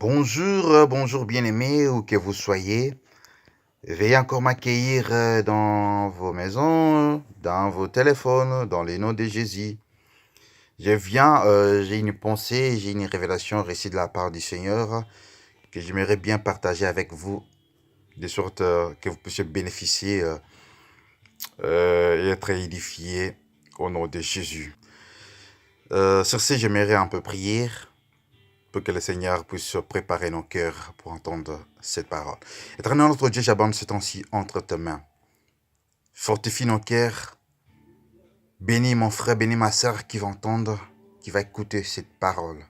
Bonjour, bonjour bien-aimés, où que vous soyez. Veuillez encore m'accueillir dans vos maisons, dans vos téléphones, dans les noms de Jésus. J'ai une pensée, j'ai une révélation reçue de la part du Seigneur que j'aimerais bien partager avec vous, de sorte que vous puissiez bénéficier et être édifiés au nom de Jésus. Sur ce, j'aimerais un peu prier pour que le Seigneur puisse préparer nos cœurs pour entendre cette parole. Éternel notre Dieu, j'abandonne ce temps-ci entre tes mains. Fortifie nos cœurs. Bénis mon frère, bénis ma sœur qui va entendre, qui va écouter cette parole.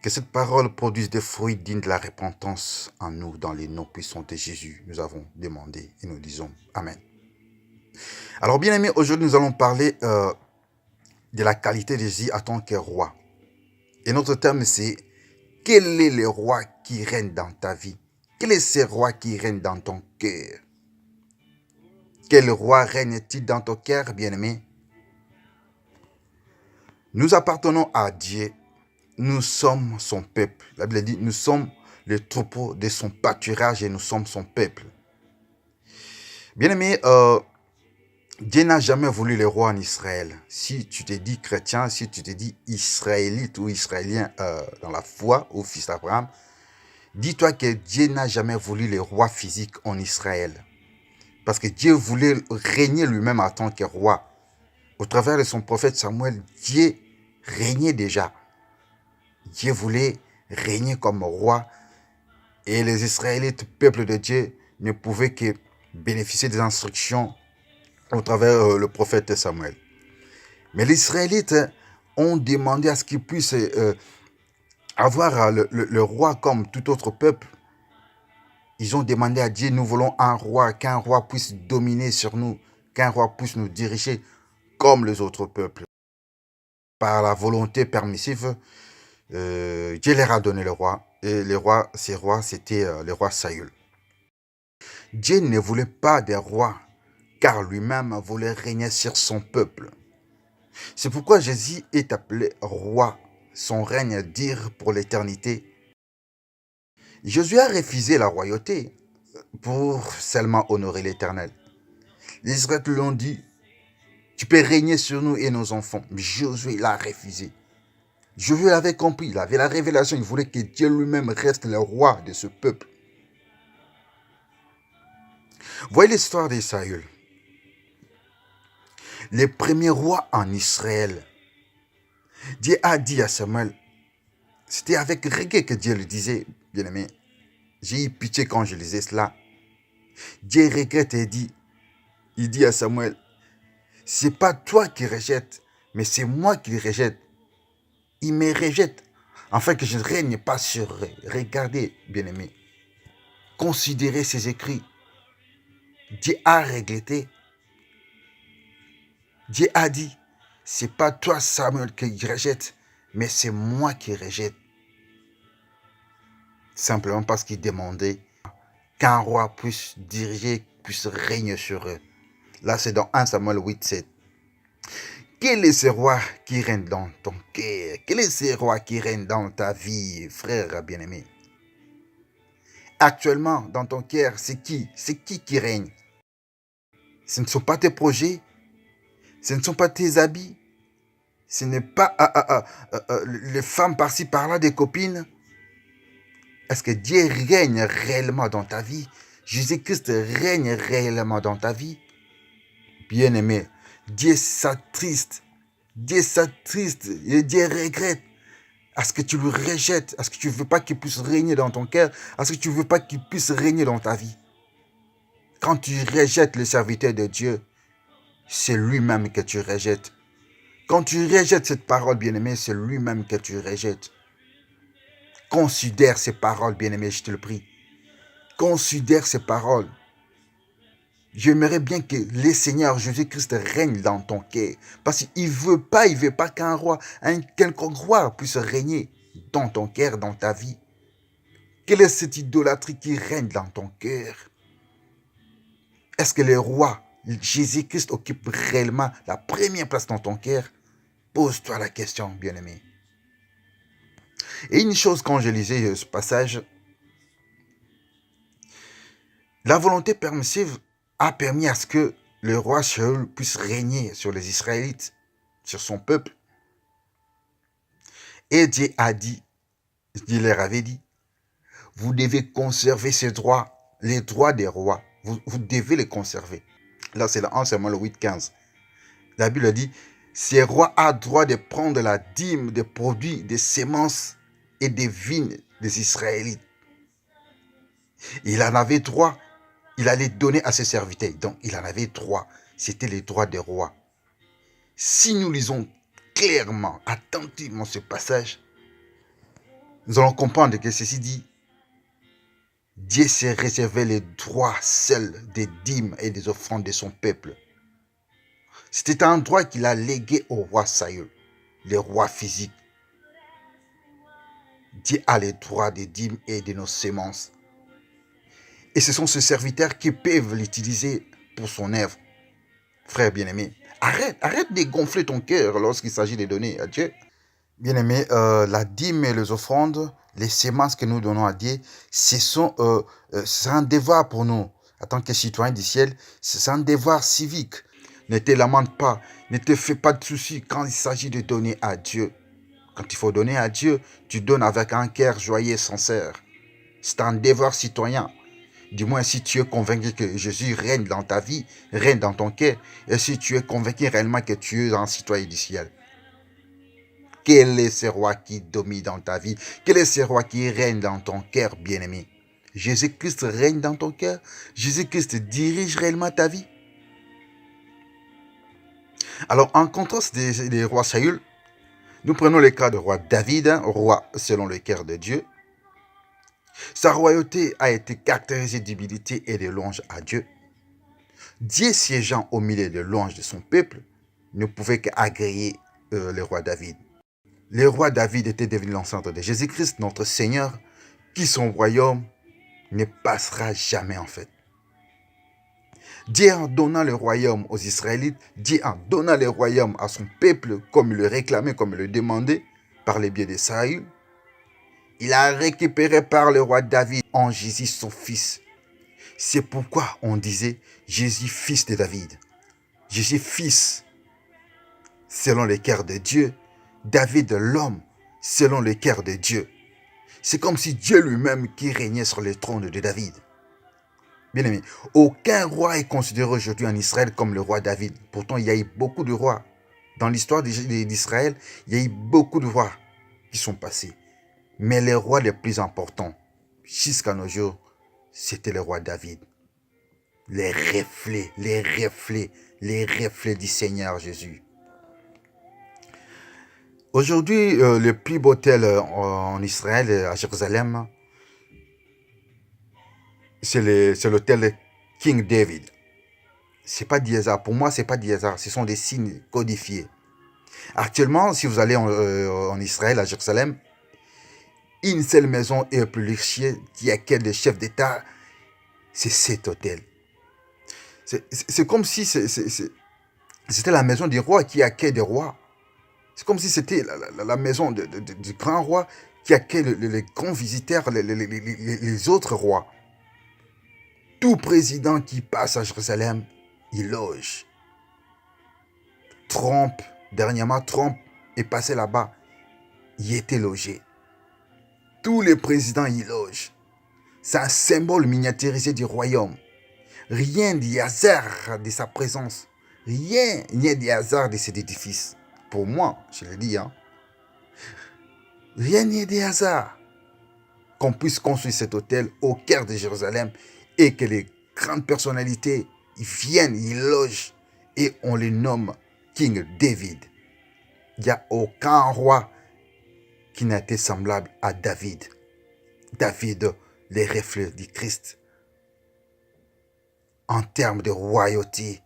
Que cette parole produise des fruits dignes de la repentance en nous, dans les noms puissants de Jésus. Nous avons demandé et nous disons Amen. Alors bien aimés, aujourd'hui nous allons parler de la qualité de Jésus en tant que roi. Et notre thème c'est: quel est le roi qui règne dans ta vie? Quel est ce roi qui règne dans ton cœur? Quel roi règne-t-il dans ton cœur, bien-aimé? Nous appartenons à Dieu. Nous sommes son peuple. La Bible dit, nous sommes le troupeau de son pâturage et nous sommes son peuple. Bien-aimé, Dieu n'a jamais voulu le roi en Israël. Si tu te dis chrétien, si tu te dis israélite ou israélien dans la foi ou fils d'Abraham, dis-toi que Dieu n'a jamais voulu le roi physique en Israël. Parce que Dieu voulait régner lui-même en tant que roi. Au travers de son prophète Samuel, Dieu régnait déjà. Dieu voulait régner comme roi. Et les Israélites, peuple de Dieu, ne pouvaient que bénéficier des instructions au travers le prophète Samuel. Mais les Israélites ont demandé à ce qu'ils puissent avoir le roi comme tout autre peuple. Ils ont demandé à Dieu, nous voulons un roi, qu'un roi puisse dominer sur nous, qu'un roi puisse nous diriger comme les autres peuples. Par la volonté permissive, Dieu leur a donné le roi. Et ces rois, c'était le roi Saül. Dieu ne voulait pas des rois, car lui-même voulait régner sur son peuple. C'est pourquoi Jésus est appelé roi. Son règne dure pour l'éternité. Jésus a refusé la royauté pour seulement honorer l'Éternel. Les Israélites lui ont dit, tu peux régner sur nous et nos enfants. Mais Josué l'a refusé. Josué l'avait compris, il avait la révélation, il voulait que Dieu lui-même reste le roi de ce peuple. Voyez l'histoire de Saül. Le premier roi en Israël. Dieu a dit à Samuel, c'était avec regret que Dieu le disait, bien-aimé. J'ai eu pitié quand je lisais cela. Dieu regrette et il dit à Samuel, c'est pas toi qui rejettes, mais c'est moi qui le rejette. Il me rejette, afin que je ne règne pas sur eux. Regardez, bien-aimé, considérez ces écrits. Dieu a regretté. Dieu a dit, c'est pas toi Samuel qui rejette, mais c'est moi qui rejette. Simplement parce qu'il demandait qu'un roi puisse diriger, puisse régner sur eux. Là, c'est dans 1 Samuel 8, 7. Quel est ce roi qui règne dans ton cœur? Quel est ce roi qui règne dans ta vie, frère bien-aimé? Actuellement, dans ton cœur, c'est qui? C'est qui règne? Ce ne sont pas tes projets, ce ne sont pas tes habits, ce n'est pas les femmes par-ci par-là, des copines. Est-ce que Dieu règne réellement dans ta vie? Jésus-Christ règne réellement dans ta vie? Bien-aimé, Dieu s'attriste. Dieu s'attriste et Dieu regrette. Est-ce que tu le rejettes? Est-ce que tu ne veux pas qu'il puisse régner dans ton cœur? Est-ce que tu ne veux pas qu'il puisse régner dans ta vie? Quand tu rejettes le serviteur de Dieu, c'est lui-même que tu rejettes. Quand tu rejettes cette parole, bien-aimé, c'est lui-même que tu rejettes. Considère ces paroles, bien-aimé, je te le prie. Considère ces paroles. J'aimerais bien que le Seigneur Jésus-Christ règne dans ton cœur. Parce qu'il ne veut pas qu'un roi, un quelconque roi puisse régner dans ton cœur, dans ta vie. Quelle est cette idolâtrie qui règne dans ton cœur? Est-ce que le roi, Jésus-Christ, occupe réellement la première place dans ton cœur? Pose-toi la question, bien-aimé. Et une chose, quand je lisais ce passage, la volonté permissive a permis à ce que le roi Shaul puisse régner sur les Israélites, sur son peuple. Et Dieu leur avait dit, vous devez conserver ces droits, les droits des rois. Vous devez les conserver. Là, c'est en seulement le 8-15. La Bible dit, ces rois ont droit de prendre la dîme des produits, des semences et des vignes des Israélites. Il en avait droit. Il allait donner à ses serviteurs. Donc, il en avait droit. C'était les droits des rois. Si nous lisons clairement, attentivement ce passage, nous allons comprendre que ceci dit, Dieu s'est réservé les droits seuls des dîmes et des offrandes de son peuple. C'était un droit qu'il a légué au roi Saül, le roi physique. Dieu a les droits des dîmes et de nos semences. Et ce sont ses serviteurs qui peuvent l'utiliser pour son œuvre. Frère bien-aimé, arrête de gonfler ton cœur lorsqu'il s'agit de donner à Dieu. Bien-aimé, la dîme et les offrandes, les semences que nous donnons à Dieu, c'est un devoir pour nous. En tant que citoyens du ciel, c'est un devoir civique. Ne te lamente pas, ne te fais pas de soucis quand il s'agit de donner à Dieu. Quand il faut donner à Dieu, tu donnes avec un cœur joyeux et sincère. C'est un devoir citoyen. Du moins, si tu es convaincu que Jésus règne dans ta vie, règne dans ton cœur, et si tu es convaincu réellement que tu es un citoyen du ciel. Quel est ce roi qui domine dans ta vie? Quel est ce roi qui règne dans ton cœur, bien-aimé? Jésus-Christ règne dans ton cœur? Jésus-Christ dirige réellement ta vie? Alors, en contraste des rois Saül, nous prenons le cas du roi David, roi selon le cœur de Dieu. Sa royauté a été caractérisée d'humilité et de louange à Dieu. Dieu siégeant au milieu de louanges de son peuple ne pouvait qu'agréer le roi David. Le roi David était devenu l'ancêtre de Jésus-Christ, notre Seigneur, qui son royaume ne passera jamais en fait. Dieu en donnant le royaume aux Israélites, Dieu en donnant le royaume à son peuple, comme il le réclamait, comme il le demandait, par les biais de Saül, il a récupéré par le roi David en Jésus son fils. C'est pourquoi on disait Jésus fils de David. Jésus fils selon le cœur de Dieu. David l'homme selon le cœur de Dieu. C'est comme si Dieu lui-même qui régnait sur le trône de David. Bien aimé, aucun roi est considéré aujourd'hui en Israël comme le roi David. Pourtant, il y a eu beaucoup de rois. Dans l'histoire d'Israël, il y a eu beaucoup de rois qui sont passés. Mais les rois les plus importants, jusqu'à nos jours, c'était le roi David. Les reflets du Seigneur Jésus. Aujourd'hui, le plus beau hôtel en Israël, à Jérusalem, c'est l'hôtel King David. C'est pas du hasard. Pour moi, c'est pas du hasard. Ce sont des signes codifiés. Actuellement, si vous allez en Israël, à Jérusalem, une seule maison est plus riche qui accueille des chefs d'État, c'est cet hôtel. C'est comme si c'était la maison des rois qui accueille des rois. C'est comme si c'était la maison du grand roi qui accueille les grands visiteurs, les autres rois. Tout président qui passe à Jérusalem, il loge. Dernièrement, Trump est passé là-bas. Il était logé. Tous les présidents y logent. C'est un symbole miniaturisé du royaume. Rien de hasard de sa présence. Rien n'est de hasard de cet édifice. Pour moi, je le dis, rien n'est de hasard qu'on puisse construire cet hôtel au cœur de Jérusalem et que les grandes personnalités viennent, y logent et on les nomme King David. Il n'y a aucun roi qui n'a été semblable à David. David, les reflets du Christ. En termes de royauté,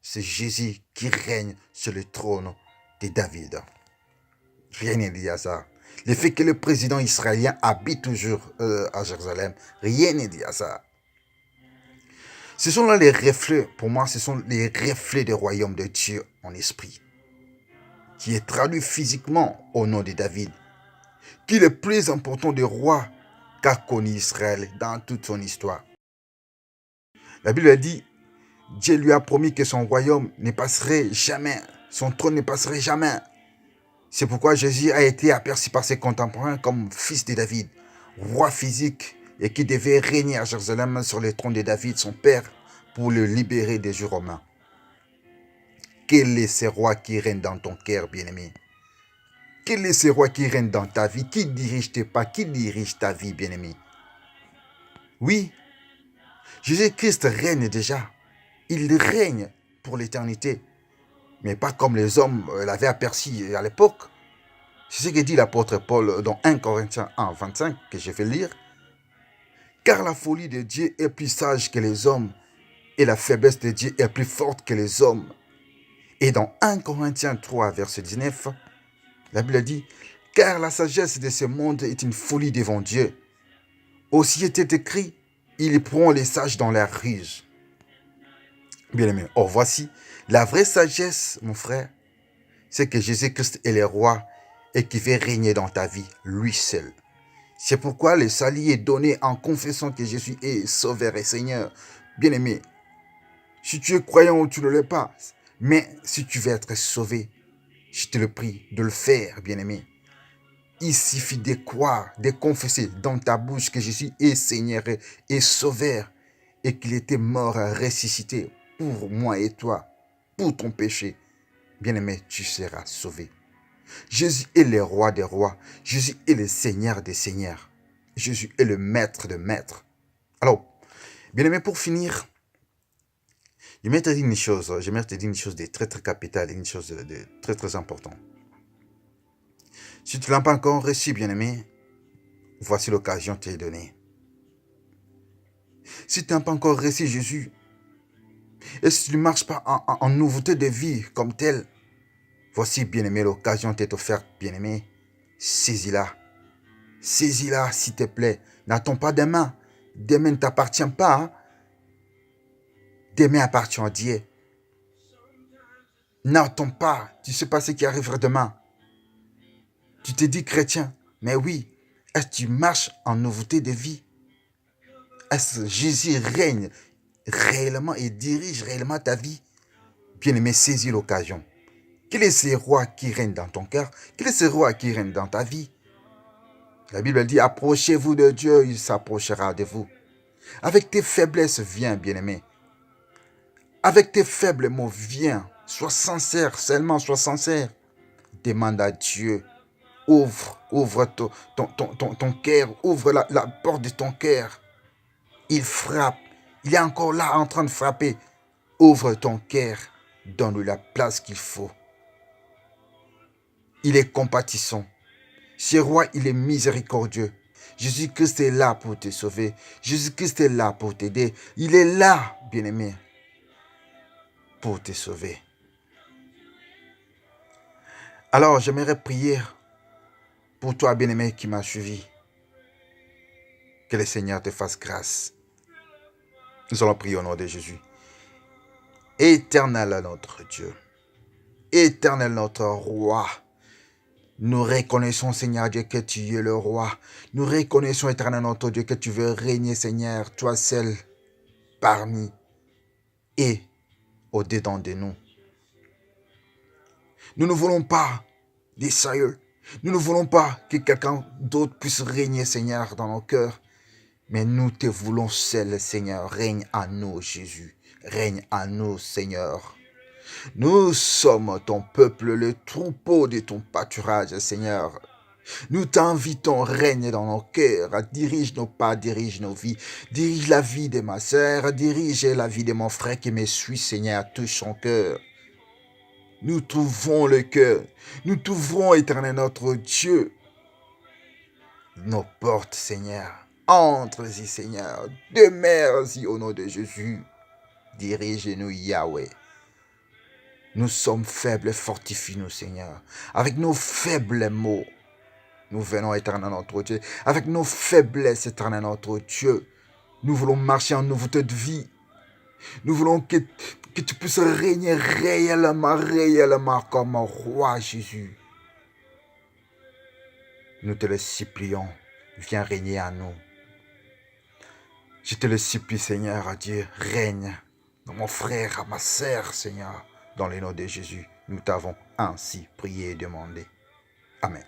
c'est Jésus qui règne sur le trône de David. Rien n'est de hasard. Le fait que le président israélien habite toujours à Jérusalem, rien n'est de hasard. Ce sont là les reflets, pour moi, ce sont les reflets du royaume de Dieu en esprit. qui est traduit physiquement au nom de David, qui est le plus important des rois qu'a connu Israël dans toute son histoire. La Bible dit, Dieu lui a promis que son royaume ne passerait jamais, son trône ne passerait jamais. C'est pourquoi Jésus a été aperçu par ses contemporains comme fils de David, roi physique, et qui devait régner à Jérusalem sur le trône de David, son père, pour le libérer des Juifs romains. Quel est ce roi qui règne dans ton cœur, bien-aimé? Quel est ce roi qui règne dans ta vie? Qui dirige tes pas? Qui dirige ta vie, bien-aimé? Oui, Jésus-Christ règne déjà. Il règne pour l'éternité, mais pas comme les hommes l'avaient aperçu à l'époque. C'est ce que dit l'apôtre Paul dans 1 Corinthiens 1, 25, que je vais lire. Car la folie de Dieu est plus sage que les hommes, et la faiblesse de Dieu est plus forte que les hommes. Et dans 1 Corinthiens 3, verset 19, la Bible dit, « Car la sagesse de ce monde est une folie devant Dieu. Aussi était écrit, ils prend les sages dans leur ruse. » Bien aimé, oh voici, la vraie sagesse, mon frère, c'est que Jésus-Christ est le roi et qui fait régner dans ta vie, lui seul. C'est pourquoi le salut est donné en confessant que Jésus est sauveur et Seigneur. Bien aimé, si tu es croyant ou tu ne l'es pas, mais si tu veux être sauvé, je te le prie de le faire, bien aimé. Il suffit de croire, de confesser dans ta bouche que Jésus est Seigneur et Sauveur et qu'il était mort, ressuscité pour moi et toi, pour ton péché. Bien aimé, tu seras sauvé. Jésus est le roi des rois. Jésus est le Seigneur des seigneurs. Jésus est le maître des maîtres. Alors, bien aimé, pour finir, j'aimerais te dire une chose de très très capitale, une chose de très très importante. Si tu ne l'as pas encore reçu, bien-aimé, voici l'occasion te donnée. Si tu n'as pas encore reçu Jésus, et si tu ne marches pas en nouveauté de vie comme telle, voici, bien-aimé, l'occasion t'est offerte, bien-aimé. Saisis-la. Saisis-la, s'il te plaît. N'attends pas demain. Demain ne t'appartient pas. Hein? Demain appartient à Dieu. N'attends pas. Tu ne sais pas ce qui arrivera demain. Tu te dis chrétien, mais oui, est-ce que tu marches en nouveauté de vie? Est-ce que Jésus règne réellement et dirige réellement ta vie? Bien-aimé, saisis l'occasion. Quel est ce roi qui règne dans ton cœur? Quel est ce roi qui règne dans ta vie? La Bible dit, approchez-vous de Dieu, il s'approchera de vous. Avec tes faiblesses, viens, bien-aimé. Avec tes faibles mots, viens. Sois sincère, seulement sois sincère. Demande à Dieu. Ouvre ton cœur, ouvre la porte de ton cœur. Il frappe. Il est encore là en train de frapper. Ouvre ton cœur. Donne-lui la place qu'il faut. Il est compatissant. Ce roi, il est miséricordieux. Jésus-Christ est là pour te sauver. Jésus-Christ est là pour t'aider. Il est là, bien-aimé, pour te sauver. Alors, j'aimerais prier pour toi, bien-aimé, qui m'as suivi. Que le Seigneur te fasse grâce. Nous allons prier au nom de Jésus. Éternel notre Dieu, éternel notre roi, nous reconnaissons, Seigneur Dieu, que tu es le roi. Nous reconnaissons, éternel notre Dieu, que tu veux régner, Seigneur, toi seul, parmi et au-dedans de nous. Nous ne voulons pas des sérieux. Nous ne voulons pas que quelqu'un d'autre puisse régner, Seigneur, dans nos cœurs. Mais nous te voulons seul, Seigneur. Règne en nous, Jésus. Règne en nous, Seigneur. Nous sommes ton peuple, le troupeau de ton pâturage, Seigneur. Nous t'invitons, règne dans nos cœurs, dirige nos pas, dirige nos vies, dirige la vie de ma sœur, dirige la vie de mon frère qui me suit, Seigneur, touche son cœur. Nous trouvons le cœur, nous t'ouvrons, éternel notre Dieu, nos portes, Seigneur. Entre-y, Seigneur, demeure-y au nom de Jésus. Dirige-nous, Yahweh. Nous sommes faibles, fortifie-nous, Seigneur. Avec nos faibles mots, nous venons, éternel notre Dieu. Avec nos faiblesses, éternel notre Dieu, nous voulons marcher en nouveauté de vie. Nous voulons que Que tu puisses régner réellement comme roi Jésus. Nous te le supplions. Viens régner en nous. Je te le supplie, Seigneur, Dieu, règne dans mon frère, ma sœur, Seigneur, dans le nom de Jésus. Nous t'avons ainsi prié et demandé. Amen.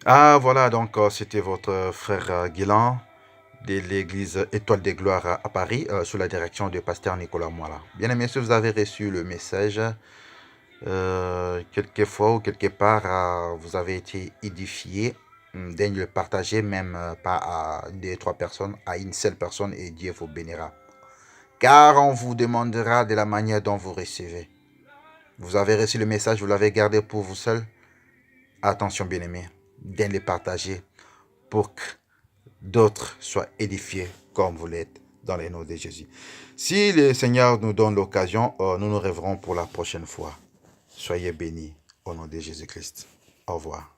Ah, voilà, donc c'était votre frère Guilan de l'église Étoile des Gloires à Paris, sous la direction du pasteur Nicolas Moala. Bien aimé, si vous avez reçu le message, quelquefois ou quelque part, vous avez été édifié, de le partager même pas à 2-3 personnes, à une seule personne et Dieu vous bénira. Car on vous demandera de la manière dont vous recevez. Vous avez reçu le message, vous l'avez gardé pour vous seul. Attention bien aimé, de le partager pour que d'autres soient édifiés comme vous l'êtes dans les noms de Jésus. Si le Seigneur nous donne l'occasion, nous nous reverrons pour la prochaine fois. Soyez bénis au nom de Jésus-Christ. Au revoir.